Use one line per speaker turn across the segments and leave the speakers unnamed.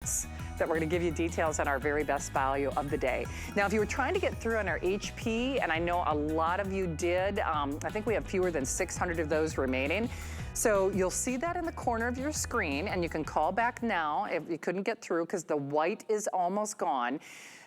that we're going to give you details on our very best value of the day. Now, if you were trying to get through on our HP, and I know a lot of you did, I think we have fewer than 600 of those remaining. So you'll see that in the corner of your screen, and you can call back now if you couldn't get through because the white is almost gone.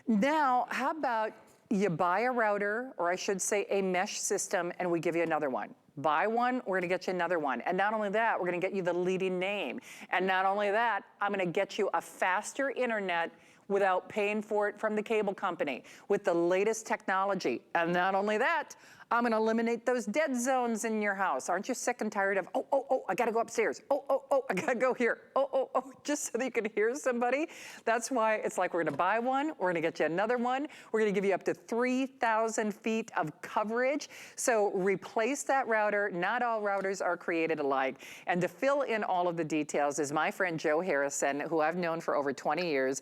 Now, how about you buy a router, or I should say a mesh system, and we give you another one. Buy one, we're gonna get you another one. And not only that, we're gonna get you the leading name. And not only that, I'm gonna get you a faster internet without paying for it from the cable company with the latest technology. And not only that, I'm gonna eliminate those dead zones in your house. Aren't you sick and tired of, oh, I gotta go upstairs. Oh, I gotta go here. Oh, just so that you can hear somebody. That's why it's like we're gonna buy one, we're gonna get you another one. We're gonna give you up to 3,000 feet of coverage. So replace that router. Not all routers are created alike. And to fill in all of the details is my friend Joe Harrison, who I've known for over 20 years.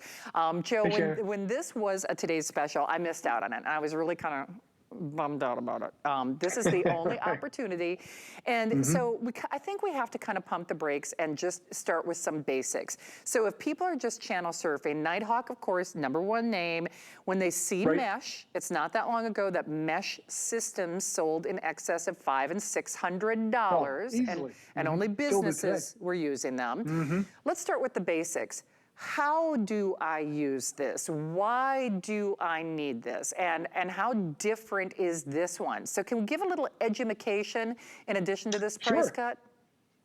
Joe, when this was a Today's Special, I missed out on it. I was really kind of bummed out about it. This is the only opportunity. And so I think we have to kind of pump the brakes and just start with some basics. So if people are just channel surfing, Nighthawk, of course, #1 name. When they see mesh, it's not that long ago that mesh systems sold in excess of $500 and $600, and only businesses were using them. Let's start with the basics. How do I use this? Why do I need this? And how different is this one? So can we give a little education in addition to this price cut?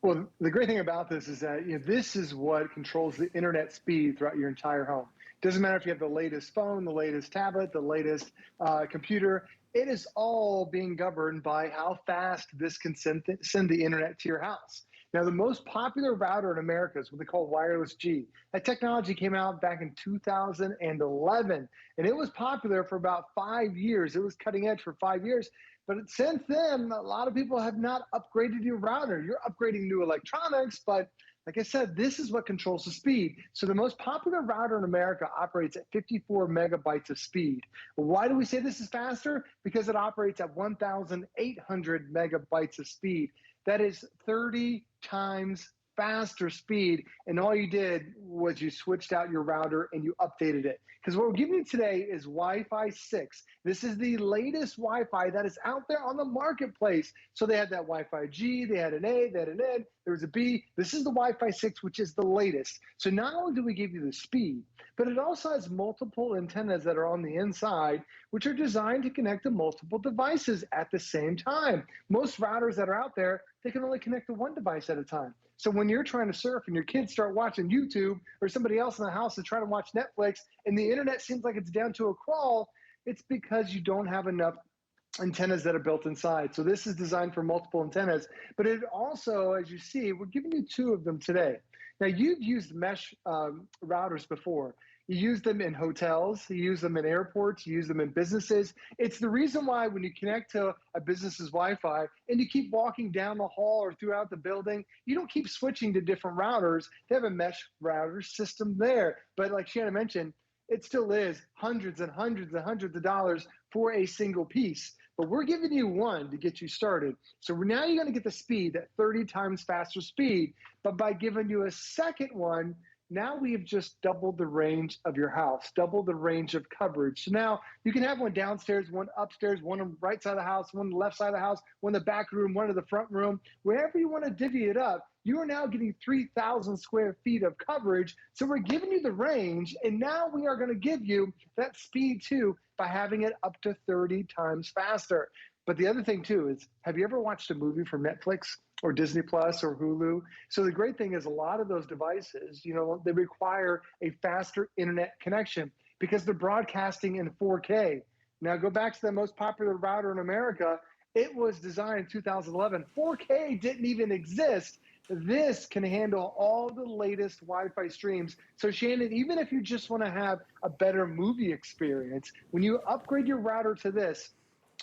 Well, the great thing about this is that this is what controls the internet speed throughout your entire home. Doesn't matter if you have the latest phone, the latest tablet, the latest computer. It is all being governed by how fast this can send the internet to your house. Now, the most popular router in America is what they call wireless G. That technology came out back in 2011, and it was popular for about 5 years. It was cutting edge for 5 years. But since then, a lot of people have not upgraded your router. You're upgrading new electronics, but like I said, this is what controls the speed. So the most popular router in America operates at 54 megabytes of speed. Why do we say this is faster? Because it operates at 1,800 megabytes of speed. That is 30 times faster speed, and all you did was you switched out your router and you updated it. Because what we're giving you today is Wi-Fi 6. This is the latest Wi-Fi that is out there on the marketplace. So they had that Wi-Fi G, they had an A, they had an N, there was a B. This is the Wi-Fi 6, which is the latest. So not only do we give you the speed, but it also has multiple antennas that are on the inside, which are designed to connect to multiple devices at the same time. Most routers that are out there, they can only connect to one device at a time. So when you're trying to surf and your kids start watching YouTube, or somebody else in the house is trying to watch Netflix, and the internet seems like it's down to a crawl, it's because you don't have enough antennas that are built inside. So this is designed for multiple antennas, but it also, as you see, we're giving you 2 of them today. Now, you've used mesh routers before. You use them in hotels, you use them in airports, you use them in businesses. It's the reason why when you connect to a business's Wi-Fi and you keep walking down the hall or throughout the building, you don't keep switching to different routers. They have a mesh router system there. But like Shannon mentioned, it still is hundreds and hundreds and hundreds of dollars for a single piece. But we're giving you one to get you started. So now you're going to get the speed, that 30 times faster speed. But by giving you a second one, now we have just doubled the range of your house, doubled the range of coverage. So now you can have one downstairs, one upstairs, one on the right side of the house, one on the left side of the house, one in the back room, one in the front room. Wherever you want to divvy it up, you are now getting 3,000 square feet of coverage. So we're giving you the range, and now we are going to give you that speed too by having it up to 30 times faster. But the other thing too is, have you ever watched a movie from Netflix or Disney Plus or Hulu? So the great thing is a lot of those devices, they require a faster internet connection because they're broadcasting in 4K. Now go back to the most popular router in America. It was designed in 2011. 4K didn't even exist. This can handle all the latest Wi-Fi streams. So Shannon, even if you just want to have a better movie experience, when you upgrade your router to this,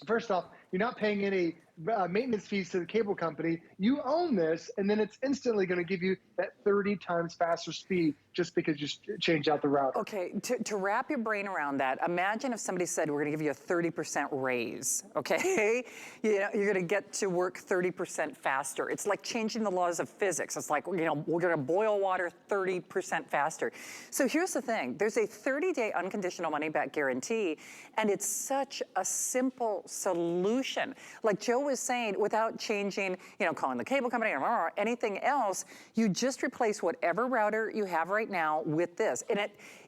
first off, you're not paying any maintenance fees to the cable company. You own this, and then it's instantly going to give you that 30 times faster speed just because you change out the router.
Okay, to wrap your brain around that, imagine if somebody said, we're gonna give you a 30% raise, okay? You know, you're gonna get to work 30% faster. It's like changing the laws of physics. It's like, you know, we're gonna boil water 30% faster. So here's the thing, there's a 30-day unconditional money-back guarantee, and it's such a simple solution. Like Joe was saying, without changing, you know, calling the cable company or anything else, you just replace whatever router you have right now with this. And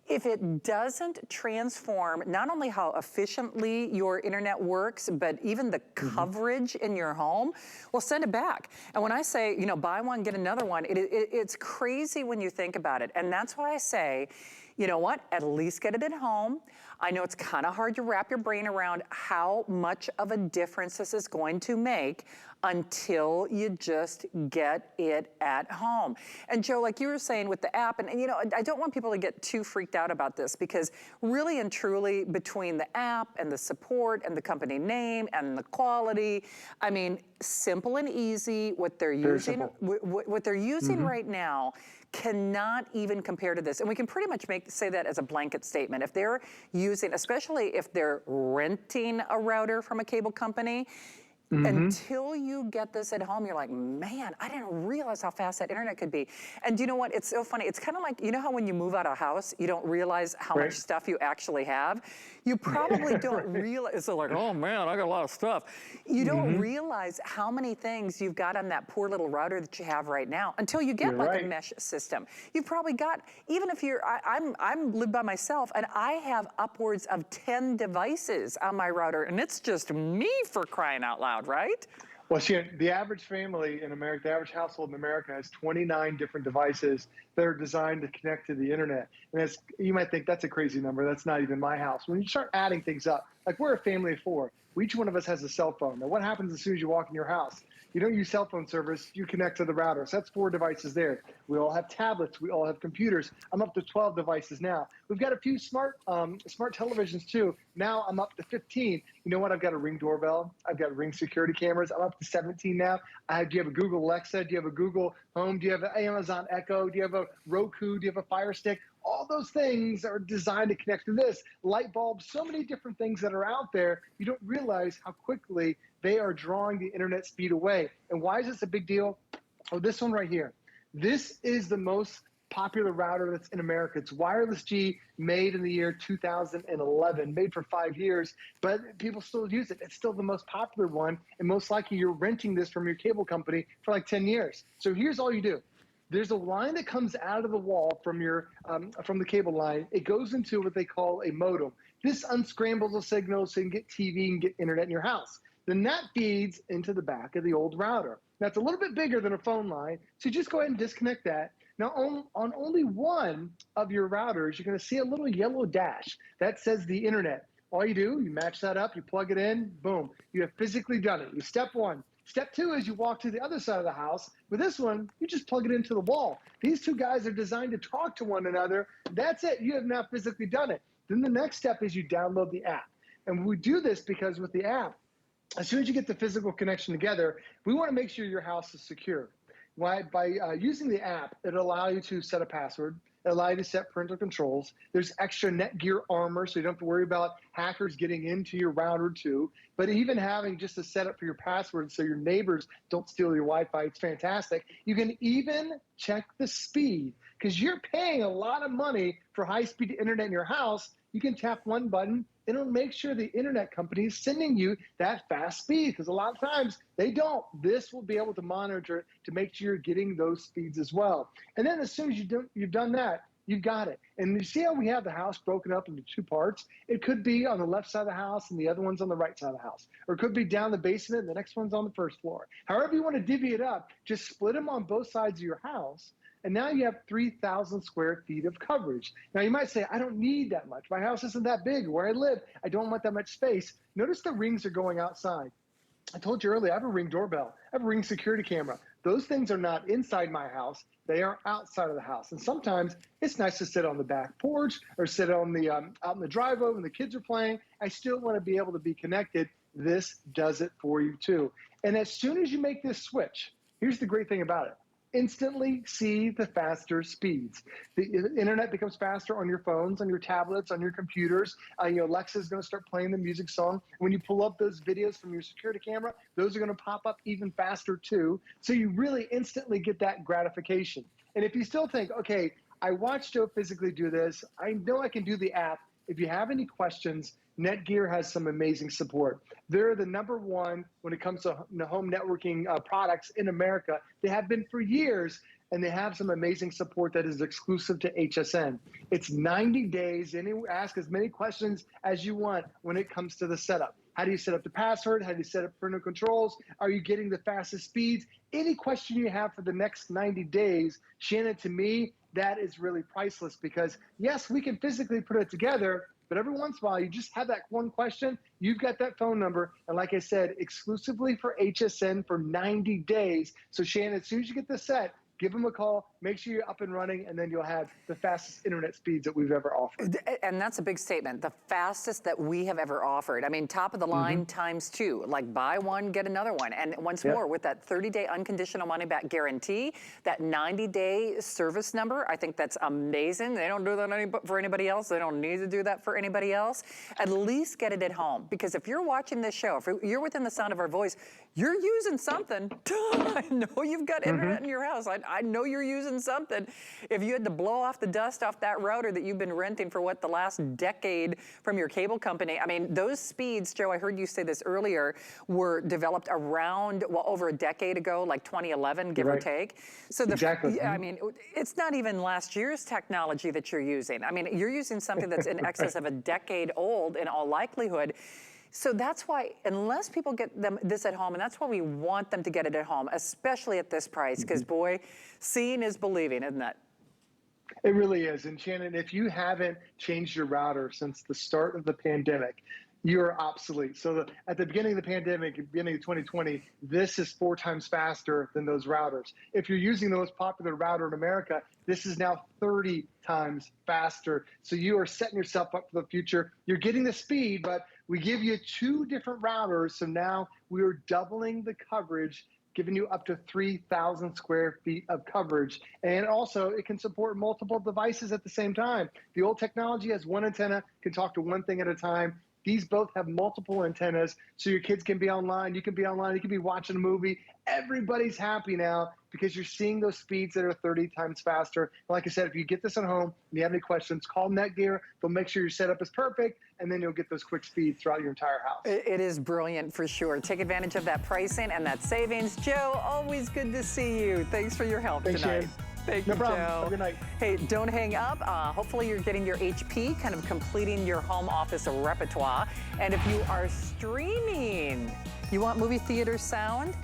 if it doesn't transform not only how efficiently your internet works, but even the coverage in your home, well, send it back. And when I say, you know, buy one, get another one, it's crazy when you think about it. And that's why I say, you know what, at least get it at home. I know it's kind of hard to wrap your brain around how much of a difference this is going to make until you just get it at home. And Joe, like you were saying with the app, and you know, I don't want people to get too freaked out about this, because really and truly between the app and the support and the company name and the quality, I mean, simple and easy, what they're using, what they're using right now cannot even compare to this. And we can pretty much say that as a blanket statement. If they're using, especially if they're renting a router from a cable company, until you get this at home, you're like, man, I didn't realize how fast that internet could be. And you know what? It's so funny. It's kind of like, you know how when you move out of a house, you don't realize how much stuff you actually have? You probably don't realize. It's like, oh man, I got a lot of stuff. You don't realize how many things you've got on that poor little router that you have right now until you get like a mesh system. You've probably got, even if you're, I'm live by myself, and I have upwards of 10 devices on my router, and it's just me, for crying out loud, right?
Well, see, the average family in America, the average household in America has 29 different devices that are designed to connect to the internet. And that's, you might think that's a crazy number. That's not even my house. When you start adding things up, like we're a family of 4. Each one of us has a cell phone. Now, what happens as soon as you walk in your house? You don't use cell phone service, you connect to the router. So that's 4 devices there. We all have tablets, we all have computers. I'm up to 12 devices now. We've got a few smart televisions too. Now I'm up to 15. You know what? I've got a Ring doorbell. I've got Ring security cameras. I'm up to 17 now. Do you have a Google Alexa? Do you have a Google Home? Do you have an Amazon Echo? Do you have a Roku? Do you have a Fire Stick? All those things are designed to connect to this. Light bulbs, so many different things that are out there. You don't realize how quickly they are drawing the internet speed away. And why is this a big deal? Oh, this one right here. This is the most popular router that's in America. It's Wireless G, made in the year 2011, made for 5 years, but people still use it. It's still the most popular one, and most likely you're renting this from your cable company for like 10 years. So here's all you do. There's a line that comes out of the wall from your from the cable line. It goes into what they call a modem. This unscrambles the signal so you can get TV and get internet in your house. Then that feeds into the back of the old router. Now, it's a little bit bigger than a phone line, so just go ahead and disconnect that. Now, on only one of your routers, you're going to see a little yellow dash that says the internet. All you do, you match that up, you plug it in, boom. You have physically done it. You step 1. Step 2 is you walk to the other side of the house. With this one, you just plug it into the wall. These 2 guys are designed to talk to one another. That's it. You have now physically done it. Then the next step is you download the app. And we do this because with the app, as soon as you get the physical connection together, we want to make sure your house is secure. Why? By using the app, it'll allow you to set a password. It'll allow you to set parental controls. There's extra Netgear armor, so you don't have to worry about hackers getting into your router too. But even having just a setup for your password so your neighbors don't steal your Wi-Fi, it's fantastic. You can even check the speed, because you're paying a lot of money for high-speed internet in your house. You can tap one button, and it'll make sure the internet company is sending you that fast speed, because a lot of times they don't. This will be able to monitor it to make sure you're getting those speeds as well. And then as soon as you've done that, you've got it. And you see how we have the house broken up into 2 parts? It could be on the left side of the house and the other one's on the right side of the house. Or it could be down the basement and the next one's on the first floor. However you want to divvy it up, just split them on both sides of your house. And now you have 3,000 square feet of coverage. Now you might say, I don't need that much. My house isn't that big. Where I live, I don't want that much space. Notice the rings are going outside. I told you earlier, I have a Ring doorbell. I have a Ring security camera. Those things are not inside my house. They are outside of the house. And sometimes it's nice to sit on the back porch or sit on the out in the driveway when the kids are playing. I still want to be able to be connected. This does it for you too. And as soon as you make this switch, here's the great thing about it. Instantly see the faster speeds. The internet becomes faster on your phones, on your tablets, on your computers. Alexa's going to start playing the music song. When you pull up those videos from your security camera, those are going to pop up even faster too. So you really instantly get that gratification. And if you still think, okay, I watched Joe physically do this, I know I can do the app. If you have any questions, Netgear has some amazing support. They're the #1 when it comes to home networking products in America. They have been for years, and they have some amazing support that is exclusive to HSN. It's 90 days. Ask as many questions as you want when it comes to the setup. How do you set up the password? How do you set up parental controls? Are you getting the fastest speeds? Any question you have for the next 90 days, Shannon, to me, that is really priceless because, yes, we can physically put it together, but every once in a while, you just have that one question, you've got that phone number, and like I said, exclusively for HSN for 90 days. So Shannon, as soon as you get this set, give them a call, make sure you're up and running, and then you'll have the fastest internet speeds that we've ever offered.
And that's a big statement, the fastest that we have ever offered. I mean, top of the line ×2, like buy one, get another one. And once more, with that 30-day unconditional money-back guarantee, that 90-day service number, I think that's amazing. They don't do that for anybody else. They don't need to do that for anybody else. At least get it at home. Because if you're watching this show, if you're within the sound of our voice, you're using something. I know you've got internet in your house. I know you're using something. If you had to blow off the dust off that router that you've been renting for the last decade from your cable company, I mean, those speeds, Joe, I heard you say this earlier, were developed around, over a decade ago, like 2011, give or take. So I mean, it's not even last year's technology that you're using. I mean, you're using something that's in excess of a decade old in all likelihood. So that's why, unless people get this at home, and that's why we want them to get it at home, especially at this price, because boy, seeing is believing, isn't it?
It really is. And Shannon, if you haven't changed your router since the start of the pandemic, you're obsolete. So at the beginning of the pandemic, beginning of 2020, this is 4 times faster than those routers. If you're using the most popular router in America, this is now 30 times faster. So you are setting yourself up for the future. You're getting the speed, but we give you 2 different routers. So now we are doubling the coverage, giving you up to 3,000 square feet of coverage. And also it can support multiple devices at the same time. The old technology has one antenna, can talk to one thing at a time. These both have multiple antennas, so your kids can be online, you can be online, you can be watching a movie. Everybody's happy now because you're seeing those speeds that are 30 times faster. And like I said, if you get this at home and you have any questions, call Netgear. They'll make sure your setup is perfect, and then you'll get those quick speeds throughout your entire house.
It is brilliant for sure. Take advantage of that pricing and that savings. Joe, always good to see you. Thanks for your help tonight.
Shannon.
Thank you,
no problem.
Joe.
Have a good night.
Hey, don't hang up. Hopefully you're getting your HP, kind of completing your home office repertoire. And if you are streaming, you want movie theater sound?